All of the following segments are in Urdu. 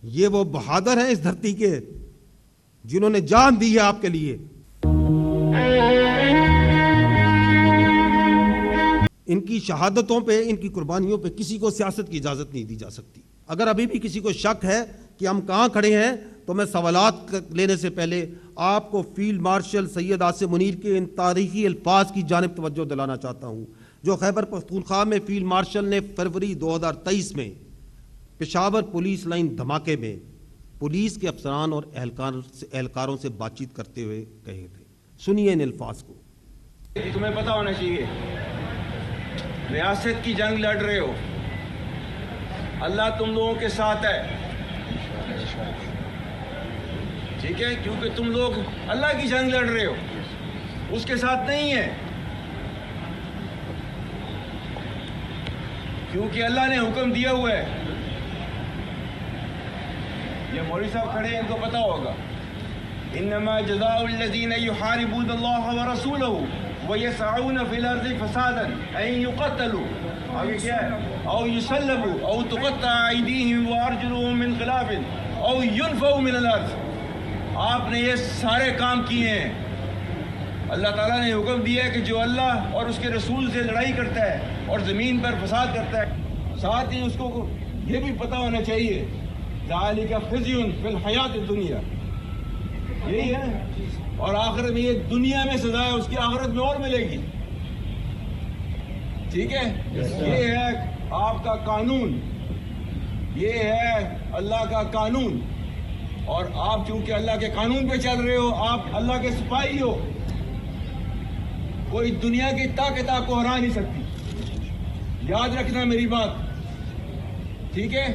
یہ وہ بہادر ہیں اس دھرتی کے جنہوں نے جان دی ہے آپ کے لیے. ان کی شہادتوں پہ، ان کی قربانیوں پہ کسی کو سیاست کی اجازت نہیں دی جا سکتی. اگر ابھی بھی کسی کو شک ہے کہ ہم کہاں کھڑے ہیں تو میں سوالات لینے سے پہلے آپ کو فیلڈ مارشل سید عاصم منیر کے ان تاریخی الفاظ کی جانب توجہ دلانا چاہتا ہوں جو خیبر پختونخوا میں فیلڈ مارشل نے فروری 2023 میں پشاور پولیس لائن دھماکے میں پولیس کے افسران اور اہلکاروں سے بات چیت کرتے ہوئے کہے تھے. سنیے ان الفاظ کو. تمہیں پتہ ہونا چاہیے ریاست کی جنگ لڑ رہے ہو، اللہ تم لوگوں کے ساتھ ہے، ٹھیک ہے، کیونکہ تم لوگ اللہ کی جنگ لڑ رہے ہو، اس کے ساتھ نہیں ہے، کیونکہ اللہ نے حکم دیا ہوا ہے. یہ مولوی صاحب کھڑے ہیں، ان کو پتہ ہوگا. انما جزاء الذین یحاربون اللہ ورسولہ وَيَسْعَوْنَ فِي الْأَرْضِ فَسَادًا أَن يُقَتَّلُوا آگے کیا ہے أَوْ يُسَلَّبُوا أَوْ تُقَطَّعَ أَيْدِيهِمْ وَأَرْجُلُهُم مِّنْ خِلَافٍ أَوْ يُنْفَوْا مِنَ الْأَرْضِ. آپ نے یہ سارے کام کیے ہیں. اللہ تعالیٰ نے حکم دیا ہے کہ جو اللہ اور اس کے رسول سے لڑائی کرتا ہے اور زمین پر فساد کرتا ہے، ساتھ ہی اس کو یہ بھی پتہ ہونا چاہیے ذَلِكَ خِزْيٌ فِي الْحَيَاةِ الدُّنْيَا، یہی ہے، اور آخرت میں یہ دنیا میں سزا ہے، اس کی آخرت میں اور ملے گی. ٹھیک ہے، یہ ہے آپ کا قانون، یہ ہے اللہ کا قانون، اور آپ چونکہ اللہ کے قانون پہ چل رہے ہو، آپ اللہ کے سپاہی ہو. کوئی دنیا کی طاقت آپ کو ہرا نہیں سکتی، یاد رکھنا میری بات، ٹھیک ہے.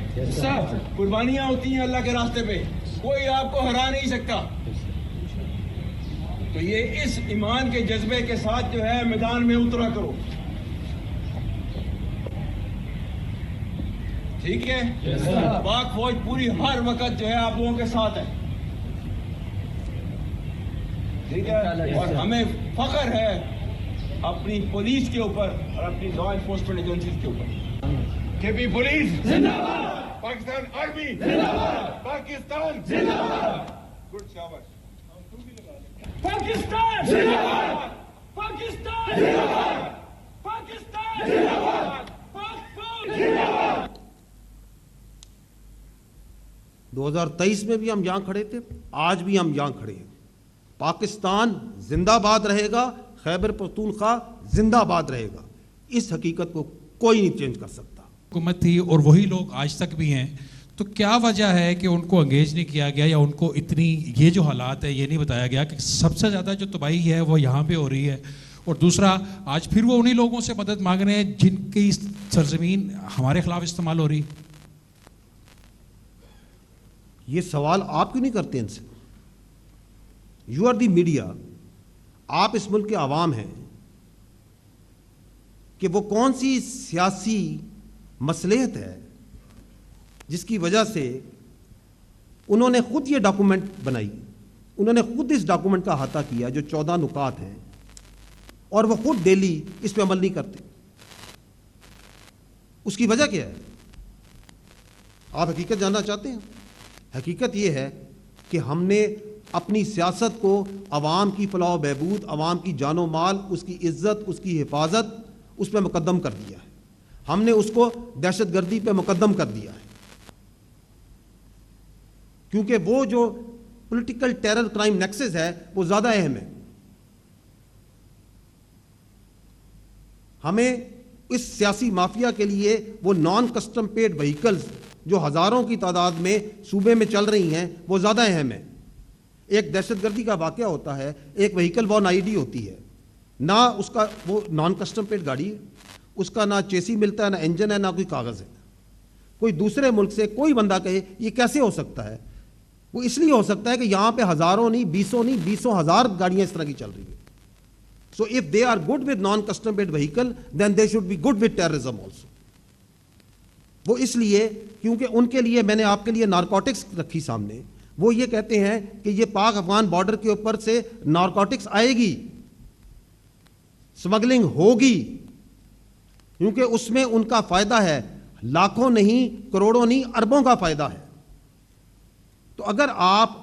قربانیاں ہوتی ہیں اللہ کے راستے پہ، کوئی آپ کو ہرا نہیں سکتا. تو یہ اس ایمان کے جذبے کے ساتھ جو ہے میدان میں اترا کرو، ٹھیک ہے. پاک فوج پوری ہر وقت جو ہے آپ لوگوں کے ساتھ ہے، ٹھیک ہے. اور ہمیں فخر ہے اپنی پولیس کے اوپر اور اپنی لا انفورسمنٹ ایجنسیز کے اوپر. کے پی پولیس زندہ باد، پاکستان آرمی زندہ باد، پاکستان زندہ باد. گڈ، شاباش. پاکستان زندہ باد، پاکستان زندہ باد، پاکستان زندہ باد، پاک زندہ باد. 2023 میں بھی ہم یہاں کھڑے تھے، آج بھی ہم یہاں کھڑے ہیں. پاکستان زندہ باد رہے گا، خیبر پختونخوا زندہ باد رہے گا. اس حقیقت کو کوئی نہیں چینج کر سکتا. حکومت تھی اور وہی لوگ آج تک بھی ہیں، تو کیا وجہ ہے کہ ان کو انگیج نہیں کیا گیا، یا ان کو اتنی یہ جو حالات ہے یہ نہیں بتایا گیا کہ سب سے زیادہ جو تباہی ہے وہ یہاں پہ ہو رہی ہے؟ اور دوسرا، آج پھر وہ انہی لوگوں سے مدد مانگ رہے ہیں جن کی سرزمین ہمارے خلاف استعمال ہو رہی. یہ سوال آپ کیوں نہیں کرتے ان سے؟ یو آر دی میڈیا، آپ اس ملک کے عوام ہیں، کہ وہ کون سی سیاسی مصلحت ہے جس کی وجہ سے انہوں نے خود یہ ڈاکومنٹ بنائی، انہوں نے خود اس ڈاکومنٹ کا احاطہ کیا جو 14 نکات ہیں، اور وہ خود ڈیلی اس پہ عمل نہیں کرتے. اس کی وجہ کیا ہے؟ آپ حقیقت جاننا چاہتے ہیں؟ حقیقت یہ ہے کہ ہم نے اپنی سیاست کو عوام کی فلاح و بہبود، عوام کی جان و مال، اس کی عزت، اس کی حفاظت، اس پہ مقدم کر دیا ہے. ہم نے اس کو دہشت گردی پہ مقدم کر دیا ہے، کیونکہ وہ جو پولیٹیکل ٹیرر کرائم نیکسس ہے وہ زیادہ اہم ہے. ہمیں اس سیاسی مافیا کے لیے وہ نان کسٹم پیڈ وہیکلز جو ہزاروں کی تعداد میں صوبے میں چل رہی ہیں وہ زیادہ اہم ہے. ایک دہشت گردی کا واقعہ ہوتا ہے، ایک وہیکل ون آئی ڈی ہوتی ہے، نہ اس کا وہ نان کسٹم پیڈ گاڑی ہے، اس کا نہ چیسی ملتا ہے، نہ انجن ہے، نہ کوئی کاغذ ہے. کوئی دوسرے ملک سے کوئی بندہ کہے یہ کیسے ہو سکتا ہے، وہ اس لیے ہو سکتا ہے کہ یہاں پہ ہزاروں نہیں، بیسوں ہزار گاڑیاں اس طرح کی چل رہی ہیں. So if they are good with non custom paid vehicle then they should be good with terrorism also. وہ اس لیے کیونکہ ان کے لیے میں نے آپ کے لیے نارکوٹکس رکھی سامنے. وہ یہ کہتے ہیں کہ یہ پاک افغان بارڈر کے اوپر سے نارکوٹکس آئے گی، سمگلنگ ہوگی، کیونکہ اس میں ان کا فائدہ ہے، لاکھوں نہیں، کروڑوں نہیں، اربوں کا فائدہ ہے. تو اگر آپ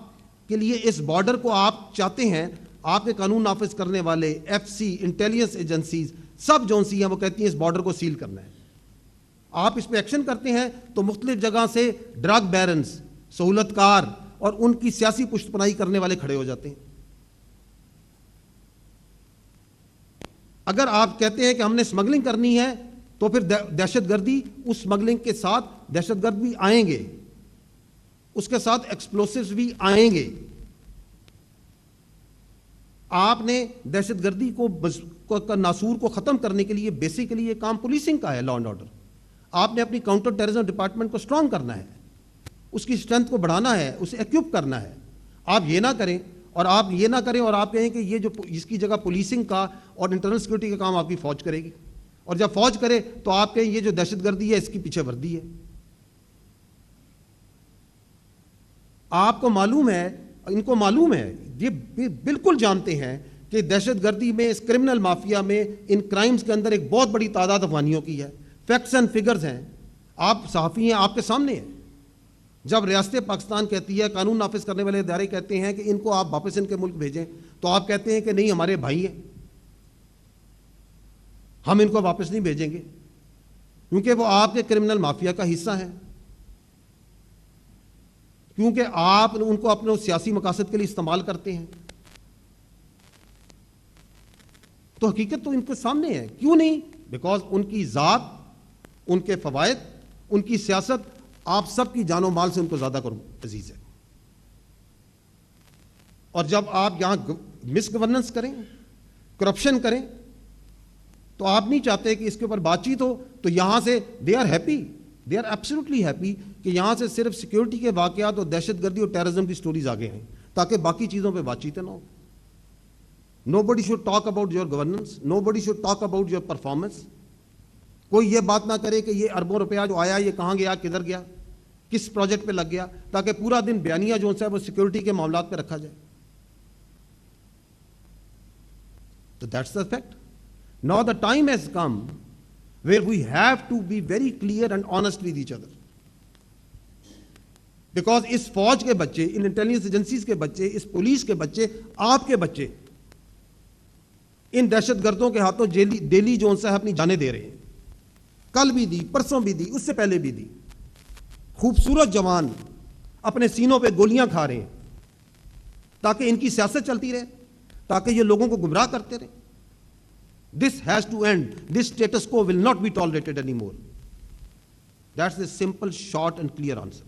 کے لیے اس بارڈر کو آپ چاہتے ہیں, آپ کے قانون نافذ کرنے والے ایف سی, انٹیلیجنس ایجنسیز سب جو سی ہیں وہ کہتی ہیں اس بارڈر کو سیل کرنا ہے. آپ اس پہ ایکشن کرتے ہیں تو مختلف جگہ سے ڈرگ بیرنز, سہولت کار اور ان کی سیاسی پشت پناہی کرنے والے کھڑے ہو جاتے ہیں. اگر آپ کہتے ہیں کہ ہم نے اسمگلنگ کرنی ہے تو پھر دہشت گردی, اس اسمگلنگ کے ساتھ دہشت گرد بھی آئیں گے, اس کے ساتھ ایکسپلوسیوز بھی آئیں گے. آپ نے دہشت گردی کو ناسور کو ختم کرنے کے لیے بیسیکلی یہ کام پولیسنگ کا ہے, لا اینڈ آرڈر. آپ نے اپنی کاؤنٹر ٹیررزم ڈپارٹمنٹ کو اسٹرانگ کرنا ہے, اس کی اسٹرینتھ کو بڑھانا ہے, اسے ایکوپ کرنا ہے. آپ یہ نہ کریں اور آپ کہیں کہ یہ جو اس کی جگہ پولیسنگ کا اور انٹرنل سیکورٹی کا کام آپ کی فوج کرے گی, اور جب فوج کرے تو آپ کہیں یہ جو دہشت گردی ہے اس کی پیچھے وردی ہے. آپ کو معلوم ہے, ان کو معلوم ہے, یہ بالکل جانتے ہیں کہ دہشت گردی میں, اس کرمنل مافیا میں, ان کرائمز کے اندر ایک بہت بڑی تعداد افغانیوں کی ہے. فیکٹس اینڈ فگرز ہیں, آپ صحافی ہیں, آپ کے سامنے ہیں. جب ریاست پاکستان کہتی ہے, قانون نافذ کرنے والے ادارے کہتے ہیں کہ ان کو آپ واپس ان کے ملک بھیجیں, تو آپ کہتے ہیں کہ نہیں ہمارے بھائی ہیں, ہم ان کو واپس نہیں بھیجیں گے کیونکہ وہ آپ کے کرمنل مافیا کا حصہ ہیں, کیونکہ آپ ان کو اپنے سیاسی مقاصد کے لیے استعمال کرتے ہیں. تو حقیقت تو ان کے سامنے ہے. کیوں نہیں؟ بیکاز ان کی ذات, ان کے فوائد, ان کی سیاست آپ سب کی جان و مال سے ان کو زیادہ عزیز ہے. اور جب آپ یہاں مس گورننس کریں, کرپشن کریں, تو آپ نہیں چاہتے کہ اس کے اوپر بات چیت ہو. تو یہاں سے they are happy, they are absolutely happy کہ یہاں سے صرف سیکیورٹی کے واقعات اور دہشت گردی اور ٹیررزم کی سٹوریز آگے ہیں تاکہ باقی چیزوں پہ بات چیتیں نہ ہو. Nobody should talk about your governance, nobody should talk about your performance. کوئی یہ بات نہ کرے کہ یہ اربوں روپیہ جو آیا یہ کہاں گیا, کدھر گیا, کس پروجیکٹ پہ لگ گیا, تاکہ پورا دن بیانیہ جو ہے وہ سیکیورٹی کے معاملات پہ رکھا جائے. So that's the fact. Now the time has come where we have to be very clear and honest with each other. Because اس فوج کے بچے, ان انٹیلیجنس ایجنسیز کے بچے, اس پولیس کے بچے, آپ کے بچے ان دہشت گردوں کے ہاتھوں ڈیلی جو ہے اپنی جانیں دے رہے ہیں. کل بھی دی, پرسوں بھی دی, اس سے پہلے بھی دی. خوبصورت جوان اپنے سینوں پہ گولیاں کھا رہے ہیں تاکہ ان کی سیاست چلتی رہے, تاکہ یہ لوگوں کو گمراہ کرتے رہے. This has to end. This status quo will not be tolerated anymore. That's the simple, short and clear answer.